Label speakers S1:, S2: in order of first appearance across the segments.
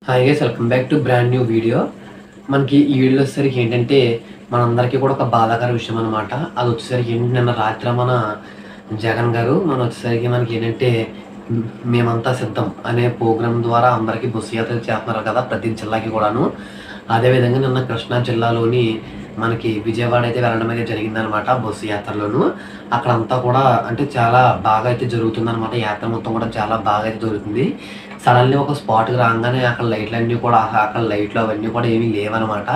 S1: Hi guys, welcome back to brand new video. మనకి ఈ వీడియోలో వచ్చేసరికి ఏంటంటే మనందరికీ కూడా ఒక బాధాకర విషయం అనమాట. అది వచ్చేసరికి ఏంటంటే నిన్న రాత్రి మన జగన్ గారు వచ్చేసరికి మనకి ఏంటంటే మేమంతా సిద్ధం అనే ప్రోగ్రాం ద్వారా అందరికీ బస్సు యాత్ర చేస్తున్నారు కదా ప్రతి జిల్లాకి కూడాను. అదేవిధంగా నిన్న కృష్ణా జిల్లాలోని మనకి విజయవాడ అయితే వెళ్ళడం అయితే జరిగిందనమాట బస్సు యాత్రలోను. అక్కడంతా కూడా అంటే చాలా బాగా అయితే జరుగుతుందనమాట. యాత్ర మొత్తం కూడా చాలా బాగా అయితే జరుగుతుంది. సడన్లీ ఒక స్పాట్‌కి రాంగానే అక్కడ లైట్‌లన్నీ కూడా అక్కడ లైట్లు అవన్నీ కూడా ఏమీ లేవనమాట.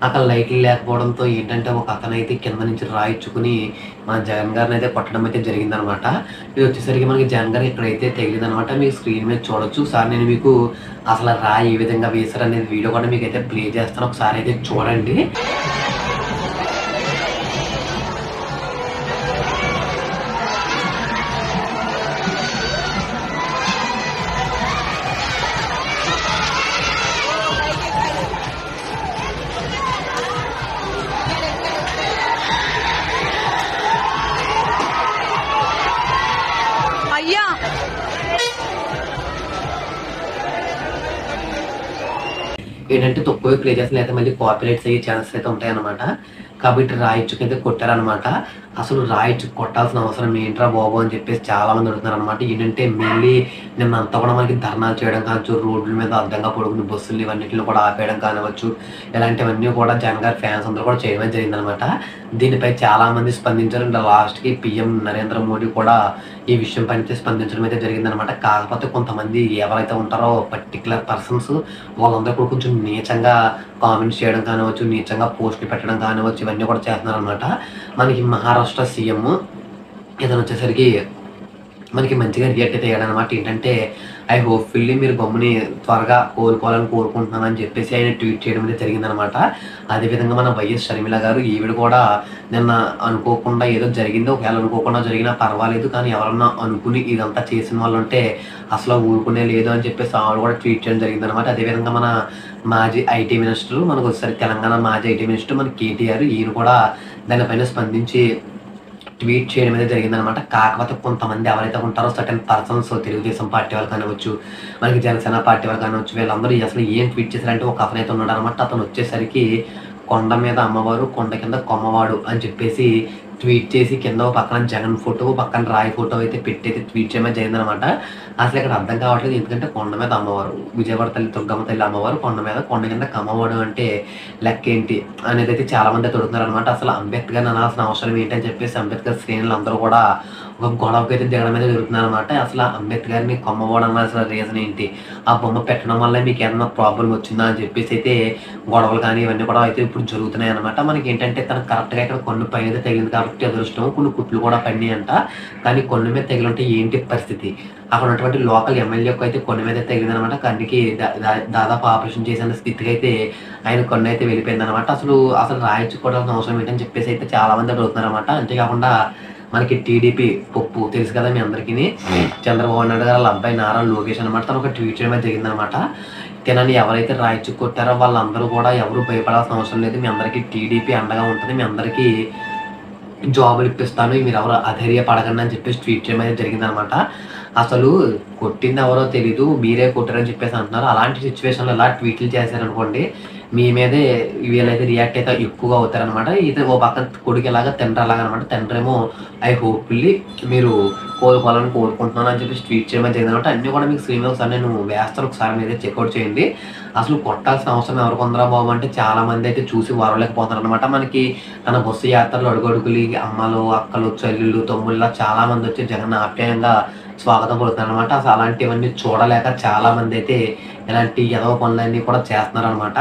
S1: అక్కడ లైట్లు లేకపోవడంతో ఏంటంటే ఒక అతనైతే కింద నుంచి రాయిచ్చుకుని మన జగన్ గారినైతే కొట్టడం అయితే జరిగిందనమాట. ఇది వచ్చేసరికి మనకి జగన్ గారికి ఇక్కడైతే తగిలిందనమాట. మీకు స్క్రీన్ మీద చూడొచ్చు. ఒకసారి నేను మీకు అసలు రాయి ఏ విధంగా వేశారనేది వీడియో కూడా మీకైతే ప్లే చేస్తాను. ఒకసారి అయితే చూడండి.
S2: అయ్యా
S1: ఏంటంటే తక్కువ ప్లే చేస్తే లేకపోతే మళ్ళీ కాపీరైట్స్ అయ్యే ఛాన్సెస్ అయితే ఉంటాయన్నమాట. కాబట్టి రాయిచ్చుకైతే కొట్టారనమాట. అసలు రాయిచ్చు కొట్టాల్సిన అవసరం ఏంట్రా బాబు అని చెప్పేసి చాలా మంది అడుగుతున్నారు అనమాట. ఏంటంటే మెయిన్లీ నిన్నంతా కూడా మనకి ధర్నాలు చేయడం కావచ్చు, రోడ్ల మీద అడ్డంగా పడుకుని బస్సులు ఇవన్నిటిని కూడా ఆపేయడం కానివచ్చు, ఇలాంటివన్నీ కూడా జగన్ గారి ఫ్యాన్స్ అందరూ కూడా చేయడం జరిగిందనమాట. దీనిపై చాలా మంది స్పందించారు. ఇంకా లాస్ట్కి పిఎం నరేంద్ర మోడీ కూడా ఈ విషయం పైన స్పందించడం అయితే జరిగిందనమాట. కాకపోతే కొంతమంది ఎవరైతే ఉంటారో పర్టికులర్ పర్సన్స్ వాళ్ళందరూ కూడా కొంచెం నీచంగా కామెంట్స్ చేయడం కానివచ్చు, నీచంగా పోస్టులు పెట్టడం కానివచ్చు, ఇవన్నీ కూడా చేస్తున్నారు అనమాట. మనకి మహారాష్ట్ర సీఎం ఇతను వచ్చేసరికి మనకి మంచిగా రియాక్ట్ అయితే అయ్యాడనమాట. ఏంటంటే ఐ హోప్ఫుల్లీ మీరు గమ్ముని త్వరగా కోలుకోవాలని కోరుకుంటున్నాను అని చెప్పేసి ఆయన ట్వీట్ చేయడం అయితే జరిగిందనమాట. అదేవిధంగా మన వైఎస్ షర్మిల గారు ఈవిడ కూడా నిన్న అనుకోకుండా ఏదో జరిగిందో, ఒకవేళ అనుకోకుండా జరిగినా పర్వాలేదు, కానీ ఎవరన్నా అనుకుని ఇదంతా చేసిన వాళ్ళు ఉంటే అసలు ఊరుకునే లేదు అని చెప్పేసి ఆవిడ కూడా ట్వీట్ చేయడం జరిగిందనమాట. అదేవిధంగా మన మాజీ ఐటీ మినిస్టర్ మనకు ఒకసారి తెలంగాణ మాజీ ఐటీ మినిస్టర్ మన కేటీఆర్ ఈయన కూడా దానిపైన స్పందించి ట్వీట్ చేయడం అయితే జరిగిందనమాట. కాకపోతే కొంతమంది ఎవరైతే ఉంటారో సర్టెన్ పర్సన్స్ తెలుగుదేశం పార్టీ వాళ్ళు కానివచ్చు, మనకి జనసేన పార్టీ వాళ్ళు కానివచ్చు, వీళ్ళందరూ అసలు ఏం ట్వీట్ చేశారంటే ఒక అతనైతే ఉన్నాడు అనమాట. అతను వచ్చేసరికి కొండ మీద అమ్మవారు కొండ కింద కొమ్మవాడు అని చెప్పేసి ట్వీట్ చేసి కింద పక్కన జగన్ ఫోటో పక్కన రాయి ఫోటో అయితే పెట్టి అయితే ట్వీట్ చేయడం జరిగిందనమాట. అసలు ఇక్కడ అర్థం కావట్లేదు. ఎందుకంటే కొండ మీద అమ్మవారు, విజయవాడ తల్లి దుర్గమ్మ తల్లి అమ్మవారు, కొండ మీద కొండ కింద కమ్మవాడు అంటే లెక్క ఏంటి అనేది అయితే చాలా మంది అడుగుతున్నారు అనమాట. అసలు అంబేద్కర్ అనాల్సిన అవసరం ఏంటని చెప్పేసి అంబేద్కర్ శ్రేణులు అందరూ కూడా ఒక గొడవకి అయితే దిగడం అయితే జరుగుతున్నారు అనమాట. అసలు అంబేద్కర్ని కొమ్మవాడు అనాల్సిన రీజన్ ఏంటి, ఆ బొమ్మ పెట్టడం వల్ల మీకు ఏమన్నా ప్రాబ్లం వచ్చిందా అని చెప్పేసి అయితే గొడవలు కానీ ఇవన్నీ కూడా అయితే ఇప్పుడు జరుగుతున్నాయి అనమాట. మనకి ఏంటంటే తనకు కరెక్ట్గా ఇక్కడ కొన్ని పైన అయితే తగిలింది కాబట్టి అదృష్టం, కొన్ని కుట్లు కూడా పడినాయి అంట. కానీ కొన్ని మీద తగిలి ఉంటే ఏంటి పరిస్థితి, అక్కడ ఉన్నటువంటి లోకల్ ఎమ్మెల్యేకు అయితే కొన్ని మీద తగిలింది అనమాట. కన్నుకి దాదాపు ఆపరేషన్ చేసిన స్థితికి అయితే ఆయన కొన్ని అయితే వెళ్ళిపోయింది అనమాట. అసలు రాయించుకోవాల్సిన అవసరం ఏంటని చెప్పేసి అయితే చాలా మంది అడుగుతున్నారు అనమాట. అంతేకాకుండా మనకి టీడీపీ పప్పు తెలుసు కదా మీ అందరికీ, చంద్రబాబు నాయుడు గారు వాళ్ళ అబ్బాయి నారా లోకేష్ అనమాట. తను ఒక ట్వీట్ చేయడం జరిగిందనమాట. తినని ఎవరైతే రాయిచ్చు కొట్టారో వాళ్ళందరూ కూడా ఎవరు భయపడాల్సిన అవసరం లేదు, మీ అందరికీ టీడీపీ అండగా ఉంటుంది, మీ అందరికీ జాబులు ఇప్పిస్తాను, మీరు ఎవరు అధైర్యపడకండి అని చెప్పేసి ట్వీట్ చేయడం అయితే జరిగిందనమాట. అసలు కొట్టింది ఎవరో తెలీదు, మీరే కొట్టారని చెప్పేసి అంటున్నారు. అలాంటి సిచ్యువేషన్లో ఇలా ట్వీట్లు చేశారనుకోండి, మీ మీదే వీళ్ళైతే రియాక్ట్ అయితే ఎక్కువగా అవుతారనమాట. ఇది ఓ పక్కన కొడుకు ఎలాగా తండ్రి అలాగనమాట. తండ్రి ఏమో ఐ హోప్ఫుల్లీ మీరు కోలుకోవాలని కోరుకుంటున్నాను అని చెప్పేసి ట్వీట్ చేయడం జరిగిందనమాట. అన్నీ కూడా మీకు స్క్రీన్ ఒకసారి నేను వేస్తాను, ఒకసారి మీదే చెక్అవుట్ చేయండి. అసలు కొట్టాల్సిన అవసరం ఎవరికి ఉందరా బాబు అంటే చాలా మంది అయితే చూసి వరవలేకపోతున్నారు అనమాట. మనకి తన బస్సు యాత్రలు అడుగడుగులు అమ్మలు, అక్కలు, చెల్లెళ్ళు, తమ్ముళ్ళ చాలా మంది వచ్చి జగన్ ఆప్యాయంగా స్వాగతం పలుకుతున్నారు అనమాట. అసలు అలాంటివన్నీ చూడలేక చాలా మంది అయితే ఇలాంటి ఎదవ పనులన్నీ కూడా చేస్తున్నారు అనమాట.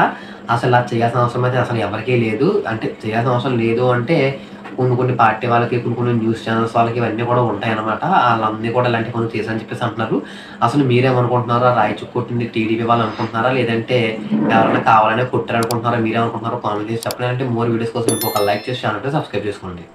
S1: అసలు ఇలా చేయాల్సిన అవసరం అయితే అసలు ఎవరికీ లేదు. అంటే చేయాల్సిన అవసరం లేదు అంటే కొన్ని పార్టీ వాళ్ళకి, కొన్ని న్యూస్ ఛానల్స్ వాళ్ళకి ఇవన్నీ కూడా ఉంటాయి అనమాట. వాళ్ళన్నీ కూడా ఇలాంటి పనులు చేశారని చెప్పేసి అంటున్నారు. అసలు మీరేమనుకుంటున్నారా, రాయిచు కొట్టింది టీడీపీ వాళ్ళు అనుకుంటున్నారా, లేదంటే ఎవరైనా కావాలనే కొట్టారనుకుంటున్నారా, మీరేమనుకుంటున్నారో కామెంట్ చేసి చెప్పండి. అంటే మోర్ వీడియోస్ కోసం ఇంకొక లైక్ చేసి ఛానల్ సబ్స్క్రైబ్ చేసుకోండి.